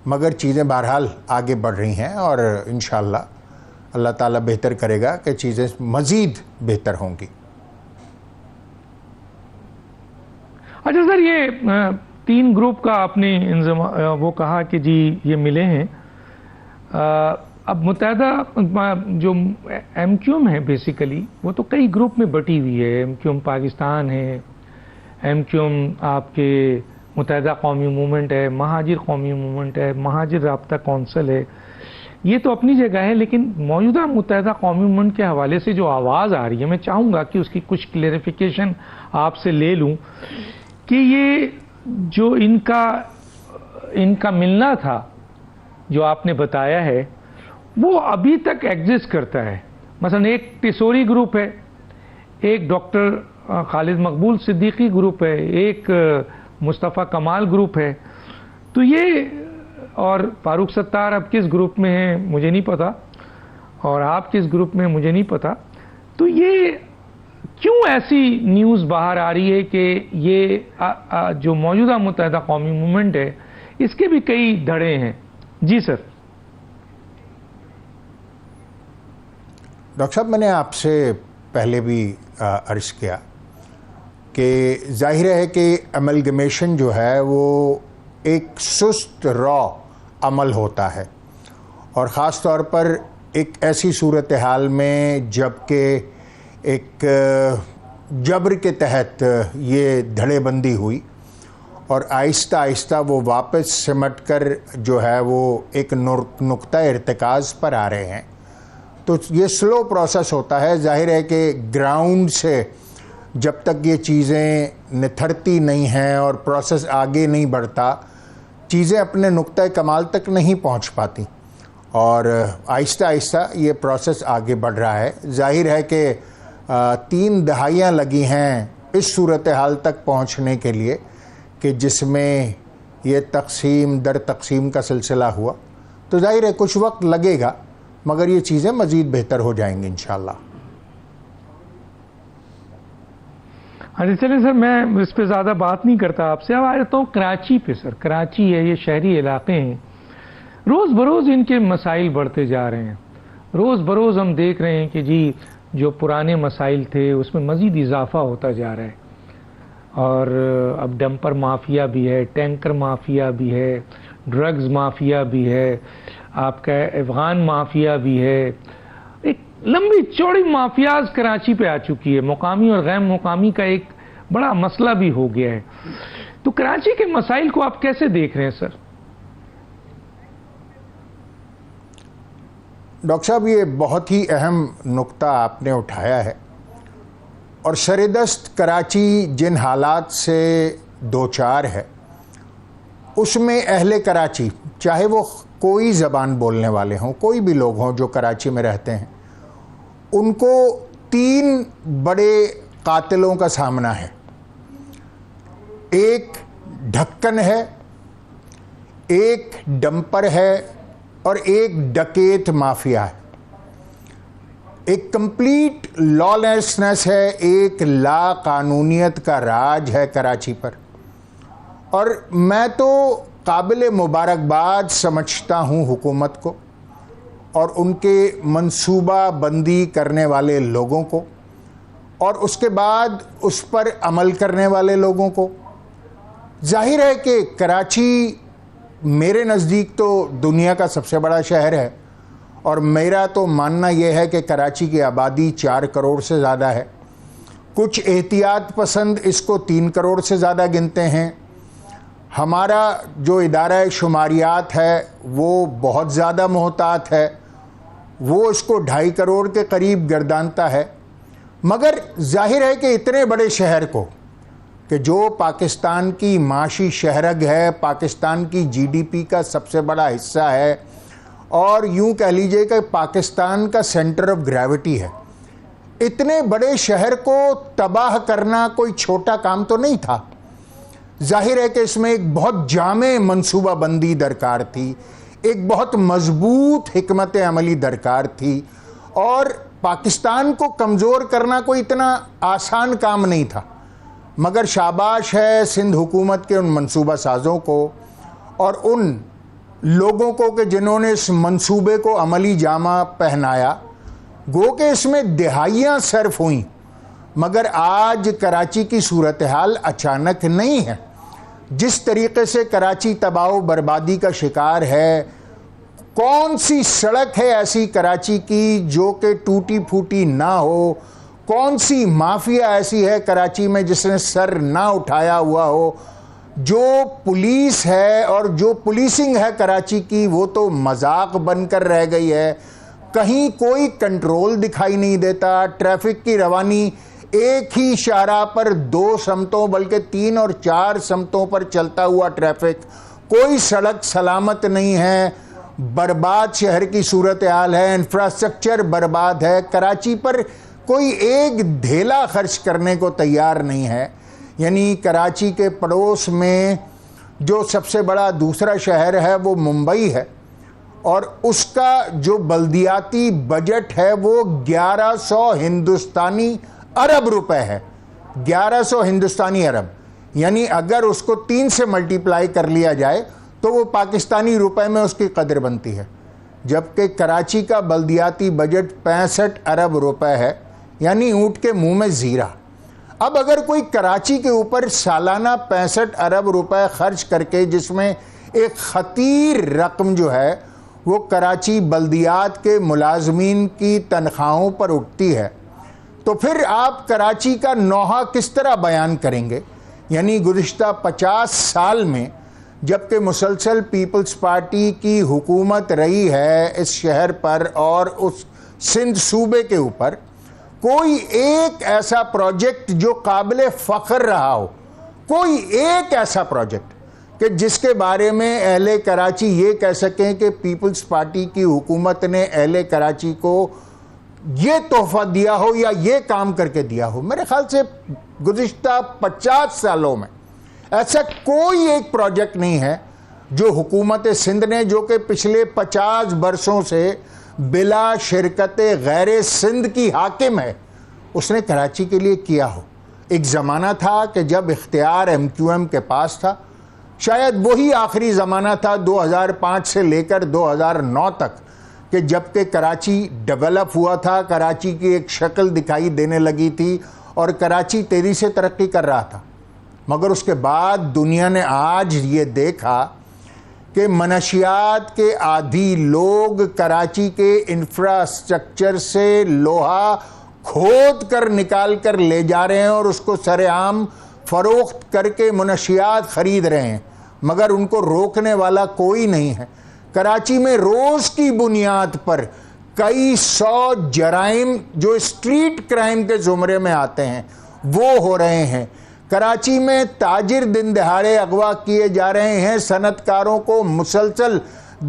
مگر چیزیں بہرحال آگے بڑھ رہی ہیں، اور انشاءاللہ اللہ تعالیٰ بہتر کرے گا کہ چیزیں مزید بہتر ہوں گی.
اچھا سر، یہ 3 گروپ کا آپ نے وہ کہا کہ جی یہ ملے ہیں. اب متحدہ جو ایم کیو ایم ہے بیسیکلی وہ تو کئی گروپ میں بٹی ہوئی ہے. ایم کیو ایم پاکستان ہے، ایم کیو ایم آپ کے متحدہ قومی موومنٹ ہے، مہاجر قومی موومنٹ ہے، مہاجر رابطہ کونسل ہے. یہ تو اپنی جگہ ہے، لیکن موجودہ متحدہ قومی موومنٹ کے حوالے سے جو آواز آ رہی ہے، میں چاہوں گا کہ اس کی کچھ کلیریفیکیشن آپ سے لے لوں کہ یہ جو ان کا ملنا تھا جو آپ نے بتایا ہے وہ ابھی تک ایگزسٹ کرتا ہے. مثلا ایک ٹیسوری گروپ ہے، ایک ڈاکٹر خالد مقبول صدیقی گروپ ہے، ایک مصطفیٰ کمال گروپ ہے. تو یہ اور فاروق ستار اب کس گروپ میں ہیں مجھے نہیں پتا، اور آپ کس گروپ میں ہیں مجھے نہیں پتا. تو یہ کیوں ایسی نیوز باہر آ رہی ہے کہ یہ جو موجودہ متحدہ قومی موومنٹ ہے اس کے بھی کئی دھڑے ہیں؟ جی سر.
ڈاکٹر صاحب، میں نے آپ سے پہلے بھی عرض کیا کہ ظاہر ہے کہ ایملگمیشن جو ہے وہ ایک سست را عمل ہوتا ہے، اور خاص طور پر ایک ایسی صورتحال میں جب کہ ایک جبر کے تحت یہ دھڑے بندی ہوئی اور آہستہ آہستہ وہ واپس سمٹ کر جو ہے وہ ایک نقطہ ارتکاز پر آ رہے ہیں. تو یہ سلو پروسیس ہوتا ہے. ظاہر ہے کہ گراؤنڈ سے جب تک یہ چیزیں نتھرتی نہیں ہیں اور پروسیس آگے نہیں بڑھتا، چیزیں اپنے نقطہ کمال تک نہیں پہنچ پاتی، اور آہستہ آہستہ یہ پروسیس آگے بڑھ رہا ہے. ظاہر ہے کہ 3 دہائیاں لگی ہیں اس صورتحال تک پہنچنے کے لیے کہ جس میں یہ تقسیم در تقسیم کا سلسلہ ہوا. تو ظاہر ہے کچھ وقت لگے گا، مگر یہ چیزیں مزید بہتر ہو جائیں گی انشاءاللہ.
ہاں جی چلیں سر، میں اس پہ زیادہ بات نہیں کرتا آپ سے. اب آ جاتا ہوں کراچی پہ. سر کراچی ہے، یہ شہری علاقے ہیں، روز بروز ان کے مسائل بڑھتے جا رہے ہیں. روز بروز ہم دیکھ رہے ہیں کہ جی جو پرانے مسائل تھے اس میں مزید اضافہ ہوتا جا رہا ہے، اور اب ڈمپر مافیا بھی ہے، ٹینکر مافیا بھی ہے، ڈرگز مافیا بھی ہے، آپ کا افغان مافیا بھی ہے. ایک لمبی چوڑی مافیاز کراچی پہ آ چکی ہے. مقامی اور غیر مقامی کا ایک بڑا مسئلہ بھی ہو گیا ہے. تو کراچی کے مسائل کو آپ کیسے دیکھ رہے ہیں سر؟
ڈاکٹر صاحب، یہ بہت ہی اہم نقطہ آپ نے اٹھایا ہے، اور سردست کراچی جن حالات سے دوچار ہے اس میں اہل کراچی، چاہے وہ کوئی زبان بولنے والے ہوں، کوئی بھی لوگ ہوں جو کراچی میں رہتے ہیں، ان کو 3 بڑے قاتلوں کا سامنا ہے. ایک ڈھکن ہے، ایک ڈمپر ہے، اور ایک ڈکیت مافیا ہے. ایک کمپلیٹ لا لیسنس ہے، ایک لا قانونیت کا راج ہے کراچی پر. اور میں تو قابل مبارکباد سمجھتا ہوں حکومت کو اور ان کے منصوبہ بندی کرنے والے لوگوں کو، اور اس کے بعد اس پر عمل کرنے والے لوگوں کو، ظاہر ہے کہ کراچی میرے نزدیک تو دنیا کا سب سے بڑا شہر ہے، اور میرا تو ماننا یہ ہے کہ کراچی کی آبادی 4 کروڑ سے زیادہ ہے. کچھ احتیاط پسند اس کو 3 کروڑ سے زیادہ گنتے ہیں. ہمارا جو ادارہ شماریات ہے وہ بہت زیادہ محتاط ہے، وہ اس کو 2.5 کروڑ کے قریب گردانتا ہے. مگر ظاہر ہے کہ اتنے بڑے شہر کو، کہ جو پاکستان کی معاشی شہرگ ہے، پاکستان کی جی ڈی پی کا سب سے بڑا حصہ ہے، اور یوں کہہ لیجئے کہ پاکستان کا سینٹر آف گریوٹی ہے، اتنے بڑے شہر کو تباہ کرنا کوئی چھوٹا کام تو نہیں تھا. ظاہر ہے کہ اس میں ایک بہت جامع منصوبہ بندی درکار تھی، ایک بہت مضبوط حکمت عملی درکار تھی، اور پاکستان کو کمزور کرنا کوئی اتنا آسان کام نہیں تھا. مگر شاباش ہے سندھ حکومت کے ان منصوبہ سازوں کو اور ان لوگوں کو کہ جنہوں نے اس منصوبے کو عملی جامہ پہنایا. گو کہ اس میں دہائیاں صرف ہوئیں، مگر آج کراچی کی صورتحال اچانک نہیں ہے. جس طریقے سے کراچی تباہ و بربادی کا شکار ہے، کون سی سڑک ہے ایسی کراچی کی جو کہ ٹوٹی پھوٹی نہ ہو؟ کون سی مافیا ایسی ہے کراچی میں جس نے سر نہ اٹھایا ہوا ہو؟ جو پولیس ہے اور جو پولیسنگ ہے کراچی کی، وہ تو مذاق بن کر رہ گئی ہے. کہیں کوئی کنٹرول دکھائی نہیں دیتا. ٹریفک کی روانی ایک ہی شاہراہ پر 2 سمتوں بلکہ 3 اور 4 سمتوں پر چلتا ہوا ٹریفک. کوئی سڑک سلامت نہیں ہے. برباد شہر کی صورتحال ہے. انفراسٹرکچر برباد ہے. کراچی پر کوئی ایک دھیلا خرچ کرنے کو تیار نہیں ہے. یعنی کراچی کے پڑوس میں جو سب سے بڑا دوسرا شہر ہے وہ ممبئی ہے، اور اس کا جو بلدیاتی بجٹ ہے وہ 1100 ہندوستانی ارب روپے ہے. 1100 ہندوستانی ارب، یعنی اگر اس کو 3 سے ملٹیپلائی کر لیا جائے تو وہ پاکستانی روپے میں اس کی قدر بنتی ہے. جبکہ کراچی کا بلدیاتی بجٹ 65 ارب روپے ہے، یعنی اونٹ کے منہ میں زیرہ. اب اگر کوئی کراچی کے اوپر سالانہ 65 ارب روپے خرچ کر کے، جس میں ایک خطیر رقم جو ہے وہ کراچی بلدیات کے ملازمین کی تنخواہوں پر اٹھتی ہے، تو پھر آپ کراچی کا نوحہ کس طرح بیان کریں گے؟ یعنی گزشتہ 50 سال میں جبکہ مسلسل پیپلز پارٹی کی حکومت رہی ہے اس شہر پر اور اس سندھ صوبے کے اوپر، کوئی ایک ایسا پروجیکٹ جو قابل فخر رہا ہو، کوئی ایک ایسا پروجیکٹ کہ جس کے بارے میں اہل کراچی یہ کہہ سکیں کہ پیپلز پارٹی کی حکومت نے اہل کراچی کو یہ تحفہ دیا ہو یا یہ کام کر کے دیا ہو. میرے خیال سے گزشتہ 50 سالوں میں ایسا کوئی ایک پروجیکٹ نہیں ہے جو حکومت سندھ نے، جو کہ پچھلے 50 برسوں سے بلا شرکت غیر سندھ کی حاکم ہے، اس نے کراچی کے لیے کیا ہو. ایک زمانہ تھا کہ جب اختیار ایم کیو ایم کے پاس تھا، شاید وہی آخری زمانہ تھا 2005 سے لے کر 2009 تک کہ جب کہ کراچی ڈیولپ ہوا تھا، کراچی کی ایک شکل دکھائی دینے لگی تھی اور کراچی تیزی سے ترقی کر رہا تھا. مگر اس کے بعد دنیا نے آج یہ دیکھا کہ منشیات کے عادی لوگ کراچی کے انفراسٹرکچر سے لوہا کھود کر نکال کر لے جا رہے ہیں اور اس کو سر عام فروخت کر کے منشیات خرید رہے ہیں، مگر ان کو روکنے والا کوئی نہیں ہے. کراچی میں روز کی بنیاد پر کئی 100 جرائم جو اسٹریٹ کرائم کے زمرے میں آتے ہیں وہ ہو رہے ہیں. کراچی میں تاجر دن دہاڑے اغوا کیے جا رہے ہیں، صنعت کاروں کو مسلسل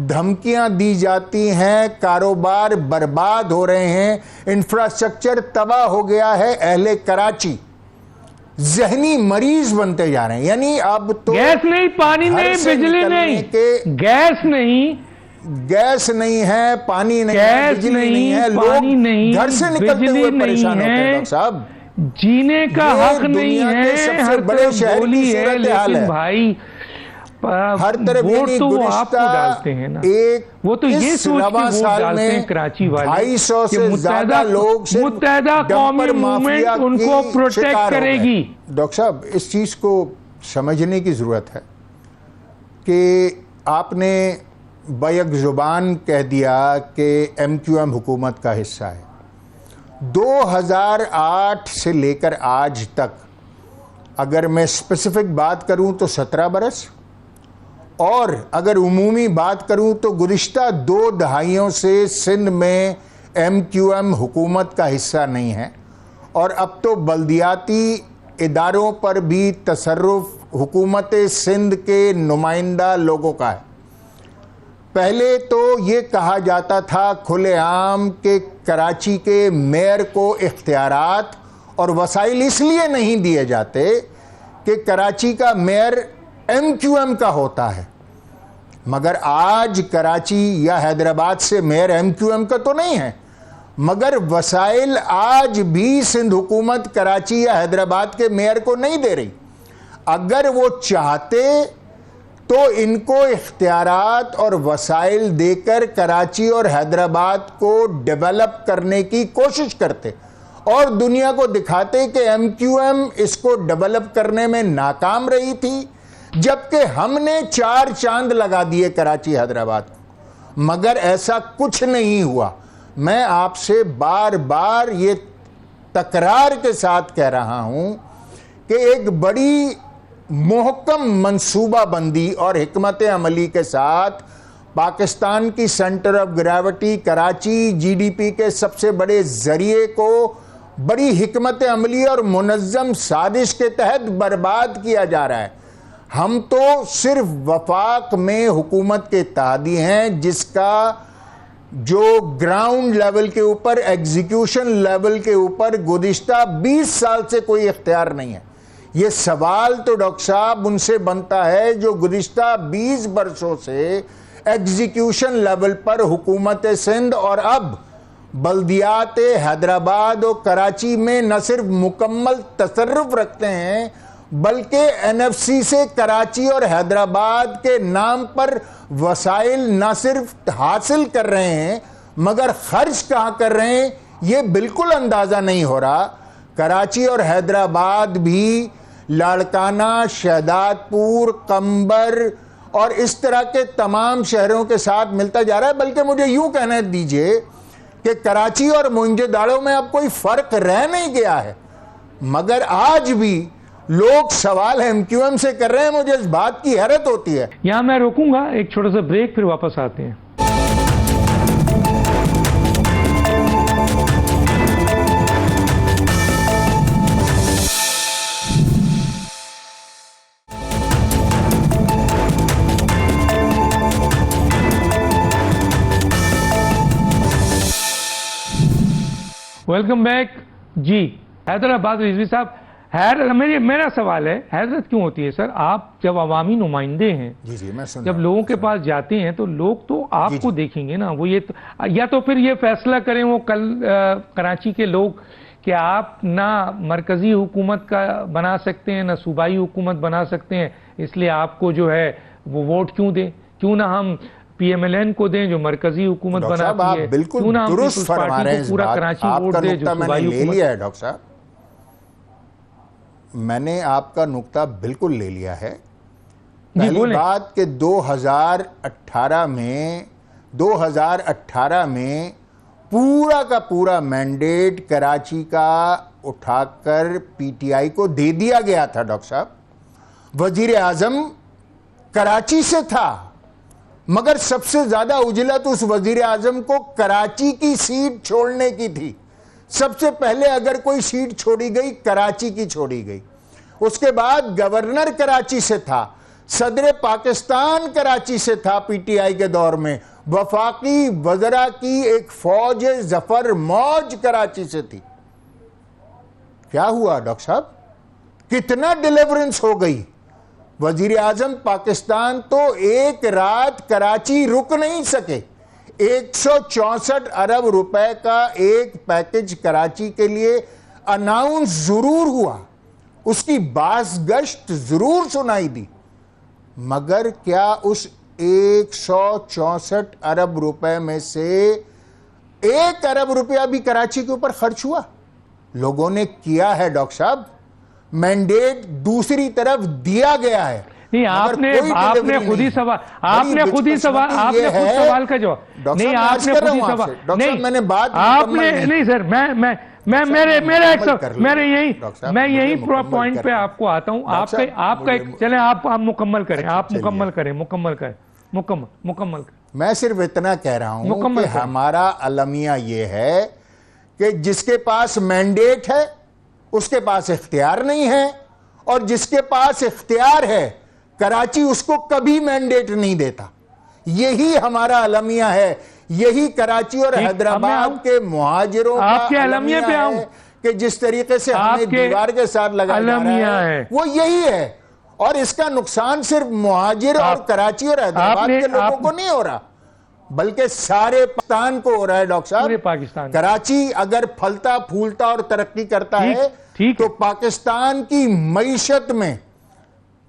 دھمکیاں دی جاتی ہیں، کاروبار برباد ہو رہے ہیں، انفراسٹرکچر تباہ ہو گیا ہے. اہل کراچی ذہنی مریض بنتے جا رہے ہیں. یعنی اب تو
گیس نہیں، پانی نہیں، بجلی نہیں، گیس نہیں
ہے، پانی نہیں ہے، بجلی نہیں ہے، لوگ گھر سے نکلتے ہوئے پریشان ہوتے ہیں. ڈاکٹر صاحب
جینے کا حق نہیں ہے.
سب سے بڑے شہر کی صورتحال ہے
بھائی،
ہر طرف.
ووٹ تو آپ کو ڈالتے ہیں نا، وہ تو یہ سوچ کے ووٹ ڈالتے ہیں کراچی والے
250 سے زیادہ لوگ
متحدہ قومی موومنٹ ان کو پروٹیکٹ کرے گی.
ڈاکٹر صاحب اس چیز کو سمجھنے کی ضرورت ہے کہ آپ نے بیک زبان کہہ دیا کہ ایم کیو ایم حکومت کا حصہ ہے. 2008 سے لے کر آج تک اگر میں اسپیسیفک بات کروں تو 17 برس، اور اگر عمومی بات کروں تو گزشتہ 2 دہائیوں سے سندھ میں ایم کیو ایم حکومت کا حصہ نہیں ہے، اور اب تو بلدیاتی اداروں پر بھی تصرف حکومت سندھ کے نمائندہ لوگوں کا ہے. پہلے تو یہ کہا جاتا تھا کھلے عام کہ کراچی کے میئر کو اختیارات اور وسائل اس لیے نہیں دیے جاتے کہ کراچی کا میئر ایم کیو ایم کا ہوتا ہے، مگر آج کراچی یا حیدرآباد سے میئر ایم کیو ایم کا تو نہیں ہے، مگر وسائل آج بھی سندھ حکومت کراچی یا حیدرآباد کے میئر کو نہیں دے رہی. اگر وہ چاہتے تو ان کو اختیارات اور وسائل دے کر کراچی اور حیدرآباد کو ڈیولپ کرنے کی کوشش کرتے اور دنیا کو دکھاتے کہ ایم کیو ایم اس کو ڈیولپ کرنے میں ناکام رہی تھی، جبکہ ہم نے 4 چاند لگا دیے کراچی حیدرآباد کو. مگر ایسا کچھ نہیں ہوا. میں آپ سے بار بار یہ تکرار کے ساتھ کہہ رہا ہوں کہ ایک بڑی محکم منصوبہ بندی اور حکمت عملی کے ساتھ پاکستان کی centre of gravity Karachi G D P کے سب سے بڑے ذریعے کو بڑی حکمت عملی اور منظم سازش کے تحت برباد کیا جا رہا ہے. ہم تو صرف وفاق میں حکومت کے اتحادی ہیں جس کا جو گراؤنڈ لیول کے اوپر ایگزیکیوشن لیول کے اوپر گزشتہ 20 سال سے کوئی اختیار نہیں ہے. یہ سوال تو ڈاکٹر صاحب ان سے بنتا ہے جو گزشتہ 20 برسوں سے ایگزیکیوشن لیول پر حکومت سندھ اور اب بلدیات حیدرآباد اور کراچی میں نہ صرف مکمل تصرف رکھتے ہیں بلکہ این ایف سی سے کراچی اور حیدرآباد کے نام پر وسائل نہ صرف حاصل کر رہے ہیں مگر خرچ کہاں کر رہے ہیں یہ بالکل اندازہ نہیں ہو رہا. کراچی اور حیدرآباد بھی لاڑکانہ، شہداد پور، قمبر اور اس طرح کے تمام شہروں کے ساتھ ملتا جا رہا ہے. بلکہ مجھے یوں کہنے دیجئے کہ کراچی اور موئنجو داڑو میں اب کوئی فرق رہ نہیں گیا ہے، مگر آج بھی لوگ سوال ایم کیو ایم سے کر رہے ہیں. مجھے اس بات کی حیرت ہوتی ہے.
یہاں میں روکوں گا ایک چھوٹا سا بریک، پھر واپس آتے ہیں. Welcome back. جی حیدرآباد رضوی صاحب، میرا سوال ہے حیدرت کیوں ہوتی ہے سر؟ آپ جب عوامی نمائندے ہیں، جب لوگوں کے پاس جاتے ہیں تو لوگ تو آپ کو دیکھیں گے نا. وہ یہ یا تو پھر یہ فیصلہ کریں وہ کل کراچی کے لوگ کہ آپ نہ مرکزی حکومت کا بنا سکتے ہیں نہ صوبائی حکومت بنا سکتے ہیں، اس لیے آپ کو جو ہے وہ ووٹ کیوں دیں؟ کیوں نہ ہم پی ایم ایل این کو دیں جو مرکزی حکومت بناتی ہے؟
بالکل درست فرما رہے ہیں.
پورا کراچی ووٹ دے جو صوبائی
لے لیا ہے ڈاکٹر صاحب، میں نے آپ کا نقطہ بالکل لے لیا ہے. پہلی بات کہ 2018 میں پورا کا پورا مینڈیٹ کراچی کا اٹھا کر پی ٹی آئی کو دے دیا گیا تھا. ڈاکٹر صاحب وزیر اعظم کراچی سے تھا، مگر سب سے زیادہ اجلت اس وزیر اعظم کو کراچی کی سیٹ چھوڑنے کی تھی. سب سے پہلے اگر کوئی سیٹ چھوڑی گئی کراچی کی چھوڑی گئی. اس کے بعد گورنر کراچی سے تھا، صدر پاکستان کراچی سے تھا. پی ٹی آئی کے دور میں وفاقی وزراء کی ایک فوج ظفر موج کراچی سے تھی. کیا ہوا ڈاکٹر صاحب؟ کتنا ڈیلیورنس ہو گئی؟ وزیر اعظم پاکستان تو ایک رات کراچی رک نہیں سکے. 164 ارب روپے کا ایک پیکج کراچی کے لیے اناؤنس ضرور ہوا، اس کی باز گشت ضرور سنائی دی، مگر کیا اس 164 ارب روپے میں سے 1 ارب روپیہ بھی کراچی کے اوپر خرچ ہوا؟ لوگوں نے کیا ہے ڈاکٹر صاحب. مینڈیٹ دوسری طرف دیا گیا ہے.
نہیں آپ نے خود ہی سوال کا جواب نہیں آپ نے خود ہی سوال نہیں سر میں یہی پوائنٹ پہ آپ کو آتا ہوں. آپ کا چلیں آپ مکمل کریں.
میں صرف اتنا کہہ رہا ہوں کہ ہمارا المیہ یہ ہے کہ جس کے پاس مینڈیٹ ہے اس کے پاس اختیار نہیں ہے, اور جس کے پاس اختیار ہے کراچی اس کو کبھی مینڈیٹ نہیں دیتا. یہی ہمارا المیہ ہے, یہی کراچی اور حیدرآباد کے مہاجروں کا المیہ ہے کہ جس طریقے سے ہمیں دیوار کے ساتھ لگایا جا رہا ہے وہ یہی ہے. اور اس کا نقصان صرف مہاجر اور کراچی اور حیدرآباد کے لوگوں کو نہیں ہو رہا بلکہ سارے پاکستان کو ہو رہا ہے. ڈاکٹر صاحب, کراچی اگر پھلتا پھولتا اور ترقی کرتا ہے تو پاکستان کی معیشت میں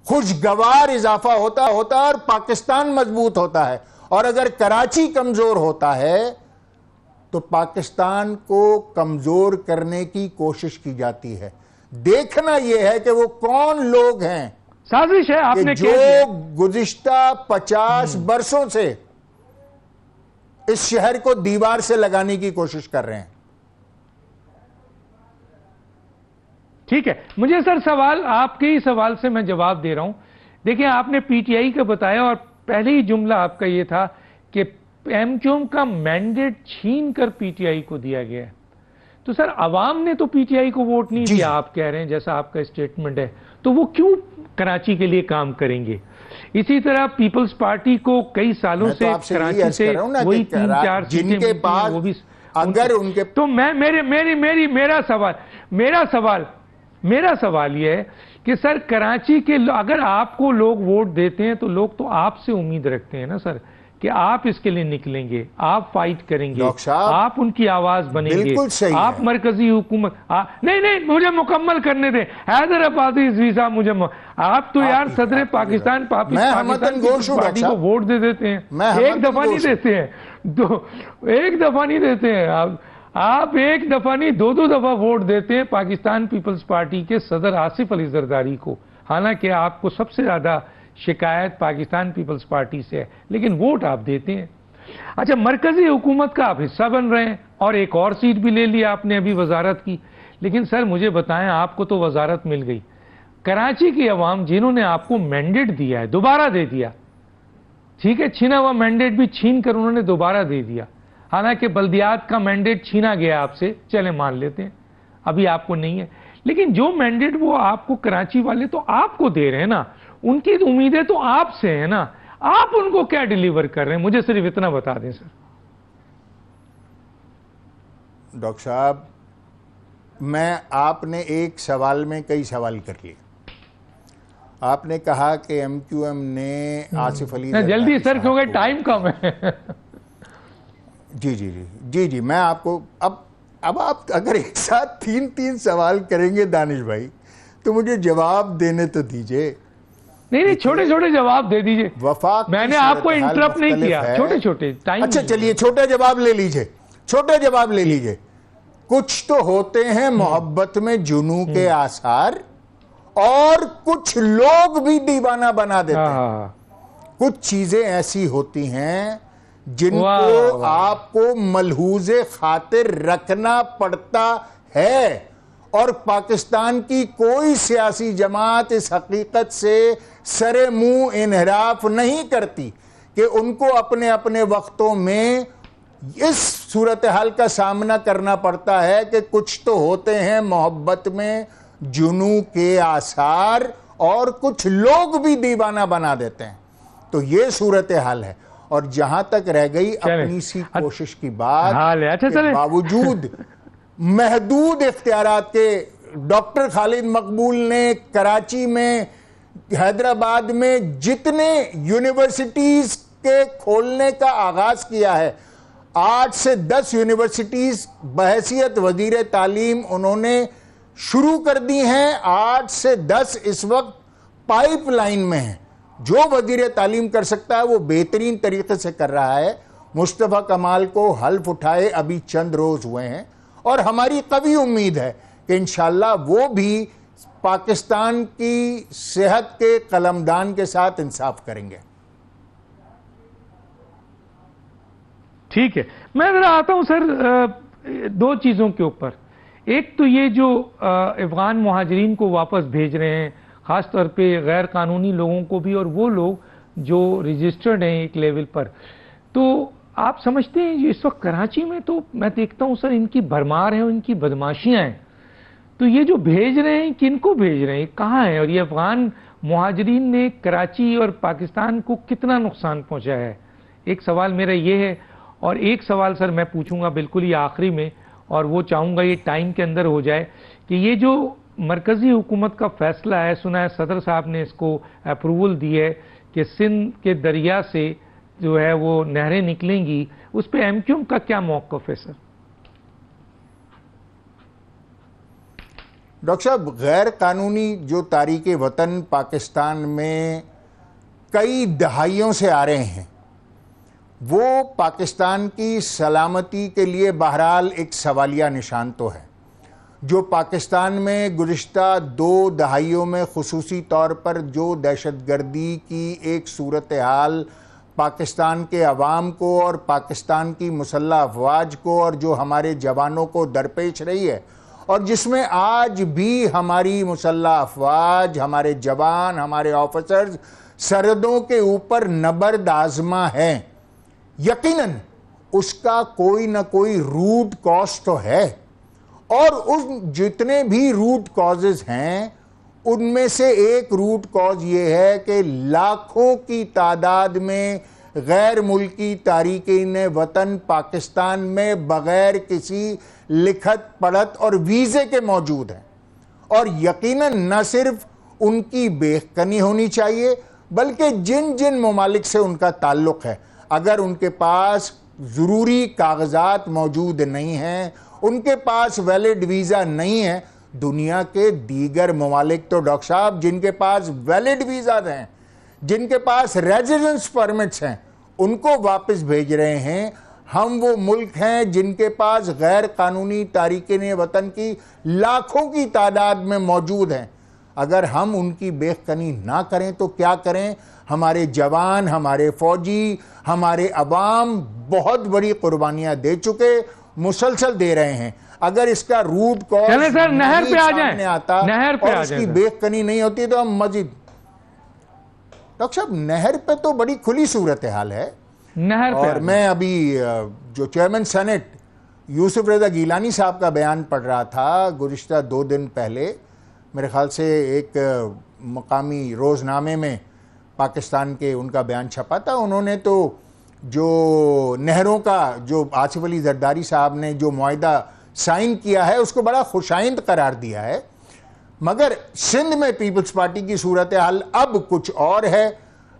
خوشگوار اضافہ ہوتا اور پاکستان مضبوط ہوتا ہے, اور اگر کراچی کمزور ہوتا ہے تو پاکستان کو کمزور کرنے کی کوشش کی جاتی ہے. دیکھنا یہ ہے کہ وہ کون لوگ ہیں
سازش ہے آپ نے
جو گزشتہ 50 برسوں سے اس شہر کو دیوار سے لگانے کی کوشش کر رہے ہیں.
ٹھیک ہے, مجھے سر سوال آپ کے ہی سوال سے میں جواب دے رہا ہوں. دیکھیں آپ نے پی ٹی آئی کا بتایا اور پہلے ہی جملہ آپ کا یہ تھا کہ ایم کیو ایم کا مینڈیٹ چھین کر پی ٹی آئی کو دیا گیا ہے. تو سر عوام نے تو پی ٹی آئی کو ووٹ نہیں دیا آپ کہہ رہے ہیں جیسا آپ کا اسٹیٹمنٹ ہے, تو وہ کیوں کراچی کے لیے کام کریں گے؟ اسی طرح پیپلز پارٹی کو کئی سالوں سے کراچی سے وہی 3-4 سیٹیں وہ بھی اگر ان کے تو میرا سوال یہ ہے کہ سر کراچی کے اگر آپ کو لوگ ووٹ دیتے ہیں تو لوگ تو آپ سے امید رکھتے ہیں نا سر کہ آپ اس کے لیے نکلیں گے, آپ فائٹ کریں گے, آپ ان کی آواز بنیں گے, آپ مرکزی حکومت نہیں مجھے مکمل کرنے دیں. حیدرآبادی ویزا مجھے آپ تو یار صدر پاکستان پارٹی کو ووٹ دے دیتے ہیں, ایک دفعہ نہیں دیتے ہیں, ایک دفعہ نہیں دیتے ہیں آپ ایک دفعہ نہیں 2 دفعہ ووٹ دیتے ہیں پاکستان پیپلز پارٹی کے صدر آصف علی زرداری کو, حالانکہ آپ کو سب سے زیادہ شکایت پاکستان پیپلز پارٹی سے ہے لیکن ووٹ آپ دیتے ہیں. اچھا مرکزی حکومت کا آپ حصہ بن رہے ہیں اور ایک اور سیٹ بھی لے لی آپ نے ابھی وزارت کی, لیکن سر مجھے بتائیں آپ کو تو وزارت مل گئی, کراچی کی عوام جنہوں نے آپ کو مینڈیٹ دیا ہے دوبارہ دے دیا, ٹھیک ہے چھینا ہوا مینڈیٹ بھی چھین کر انہوں نے دوبارہ دے دیا, حالانکہ بلدیات کا مینڈیٹ چھینا گیا آپ سے, چلے مان لیتے ہیں ابھی آپ کو نہیں ہے, لیکن جو مینڈیٹ وہ آپ کو کراچی والے تو آپ کو دے رہے ہیں نا, ان کی امیدیں تو آپ سے ہیں نا, آپ ان کو کیا ڈیلیور کر رہے ہیں مجھے صرف اتنا بتا دیں سر.
ڈاکٹر صاحب میں آپ نے ایک سوال میں کئی سوال کر لیے. آپ نے کہا کہ ایم کیو ایم نے آصف علی
جلدی سر کیونکہ ٹائم کم ہے.
جی میں آپ کو اب آپ اگر ایک ساتھ 3 سوال کریں گے دانش بھائی تو مجھے جواب دینے تو دیجئے.
نہیں چھوٹے جواب دے دیجئے, میں نے آپ کو انٹرپٹ نہیں کیا, چھوٹے
اچھا چلیے چھوٹے جواب لے لیجئے. کچھ تو ہوتے ہیں محبت میں جنوں کے آثار اور کچھ لوگ بھی دیوانہ بنا دیتے ہیں. کچھ چیزیں ایسی ہوتی ہیں جن کو آپ کو ملحوظ خاطر رکھنا پڑتا ہے, اور پاکستان کی کوئی سیاسی جماعت اس حقیقت سے سر منہ انحراف نہیں کرتی کہ ان کو اپنے اپنے وقتوں میں اس صورتحال کا سامنا کرنا پڑتا ہے کہ کچھ تو ہوتے ہیں محبت میں جنوں کے آثار اور کچھ لوگ بھی دیوانہ بنا دیتے ہیں. تو یہ صورتحال ہے. اور جہاں تک رہ گئی اپنی سی کوشش کی بات, باوجود محدود اختیارات کے ڈاکٹر خالد مقبول نے کراچی میں حیدرآباد میں جتنے یونیورسٹیز کے کھولنے کا آغاز کیا ہے, 8 سے 10 یونیورسٹیز بحیثیت وزیر تعلیم انہوں نے شروع کر دی ہیں. 8 سے 10 اس وقت پائپ لائن میں ہیں. جو وزیر تعلیم کر سکتا ہے وہ بہترین طریقے سے کر رہا ہے. مصطفیٰ کمال کو حلف اٹھائے ابھی چند روز ہوئے ہیں, اور ہماری قوی امید ہے کہ انشاءاللہ وہ بھی پاکستان کی صحت کے قلمدان کے ساتھ انصاف کریں گے.
ٹھیک ہے، میں ذرا آتا ہوں سر دو چیزوں کے اوپر. ایک تو یہ جو افغان مہاجرین کو واپس بھیج رہے ہیں، خاص طور پہ غیر قانونی لوگوں کو بھی، اور وہ لوگ جو رجسٹرڈ ہیں ایک لیول پر، تو آپ سمجھتے ہیں اس وقت کراچی میں تو میں دیکھتا ہوں سر ان کی بھرمار ہے، ان کی بدماشیاں ہیں. تو یہ جو بھیج رہے ہیں کن کو بھیج رہے ہیں، کہاں ہیں، اور یہ افغان مہاجرین نے کراچی اور پاکستان کو کتنا نقصان پہنچایا ہے؟ ایک سوال میرا یہ ہے. اور ایک سوال سر میں پوچھوں گا بالکل ہی آخری میں، اور وہ چاہوں گا یہ ٹائم کے اندر ہو جائے، کہ یہ جو مرکزی حکومت کا فیصلہ ہے، سنا ہے صدر صاحب نے اس کو اپروول دی ہے کہ سندھ کے دریا سے جو ہے وہ نہریں نکلیں گی، اس پہ ایم کیو ایم کا کیا موقف ہے سر؟
ڈاکٹر صاحب، غیر قانونی جو تارک وطن پاکستان میں کئی دہائیوں سے آ رہے ہیں، وہ پاکستان کی سلامتی کے لیے بہرحال ایک سوالیہ نشان تو ہے. جو پاکستان میں گزشتہ 2 دہائیوں میں خصوصی طور پر جو دہشت گردی کی ایک صورتحال پاکستان کے عوام کو اور پاکستان کی مسلح افواج کو اور جو ہمارے جوانوں کو درپیش رہی ہے، اور جس میں آج بھی ہماری مسلح افواج، ہمارے جوان، ہمارے آفیسرز سرحدوں کے اوپر نبرد آزما ہیں، یقیناً اس کا کوئی نہ کوئی روٹ کاز تو ہے. اور ان جتنے بھی روٹ کازز ہیں ان میں سے ایک روٹ کاز یہ ہے کہ لاکھوں کی تعداد میں غیر ملکی تارکین وطن پاکستان میں بغیر کسی لکھت پڑھت اور ویزے کے موجود ہیں. اور یقیناً نہ صرف ان کی بے کنی ہونی چاہیے، بلکہ جن جن ممالک سے ان کا تعلق ہے، اگر ان کے پاس ضروری کاغذات موجود نہیں ہیں، ان کے پاس ویلڈ ویزا نہیں ہے، دنیا کے دیگر ممالک تو ڈاکٹر صاحب جن کے پاس ویلڈ ویزاز ہیں، جن کے پاس ریزیڈنس پرمٹس ہیں، ان کو واپس بھیج رہے ہیں. ہم وہ ملک ہیں جن کے پاس غیر قانونی تارکین وطن کی لاکھوں کی تعداد میں موجود ہیں. اگر ہم ان کی بے کنی نہ کریں تو کیا کریں؟ ہمارے جوان، ہمارے فوجی، ہمارے عوام بہت بڑی قربانیاں دے چکے، مسلسل دے رہے ہیں. اگر اس کا روٹ کاز
چلیں سر نہر پہ آ جائیں،
سامنے آتا
نہر پہ
اور
آ
اس
جائیں
کی
سر.
بے کنی نہیں ہوتی تو ہم مزید. ڈاکٹر صاحب، نہر پہ تو بڑی کھلی صورتحال ہے.
نہر پہ
اور میں ابھی جو چیئرمین سینٹ یوسف رضا گیلانی صاحب کا بیان پڑھ رہا تھا گزشتہ 2 دن پہلے، میرے خیال سے ایک مقامی روزنامے میں پاکستان کے ان کا بیان چھپا تھا. انہوں نے تو جو نہروں کا جو آصف علی زرداری صاحب نے جو معاہدہ سائن کیا ہے اس کو بڑا خوشائند قرار دیا ہے. مگر سندھ میں پیپلز پارٹی کی صورتحال اب کچھ اور ہے.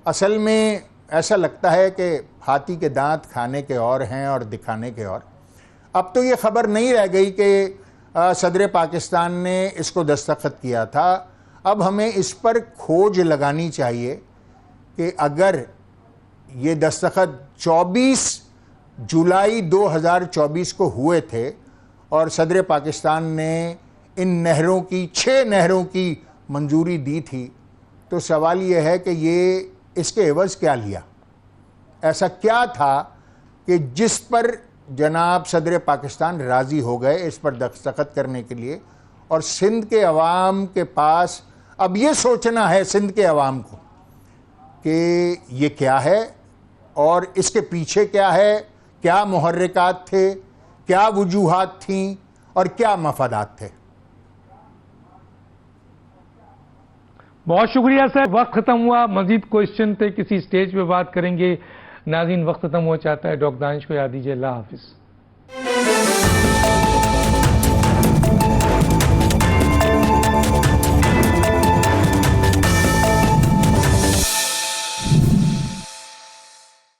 اصل میں ایسا لگتا ہے کہ ہاتھی کے دانت کھانے کے اور ہیں اور دکھانے کے اور. اب تو یہ خبر نہیں رہ گئی کہ صدر پاکستان نے اس کو دستخط کیا تھا. اب ہمیں اس پر کھوج لگانی چاہیے کہ اگر یہ دستخط 24 جولائی 2024 کو ہوئے تھے اور صدر پاکستان نے ان نہروں کی 6 نہروں کی منظوری دی تھی، تو سوال یہ ہے کہ یہ اس کے عوض کیا لیا؟ ایسا کیا تھا کہ جس پر جناب صدر پاکستان راضی ہو گئے اس پر دستخط کرنے کے لیے؟ اور سندھ کے عوام کے پاس اب یہ سوچنا ہے، سندھ کے عوام کو، کہ یہ کیا ہے اور اس کے پیچھے کیا ہے، کیا محرکات تھے، کیا وجوہات تھیں اور کیا مفادات تھے.
بہت شکریہ سر. وقت ختم ہوا، مزید کوشچن تھے، کسی سٹیج پہ بات کریں گے. ناظرین، وقت ختم ہو چاہتا ہے. ڈاکٹر دانش کو یاد دیجیے. اللہ حافظ.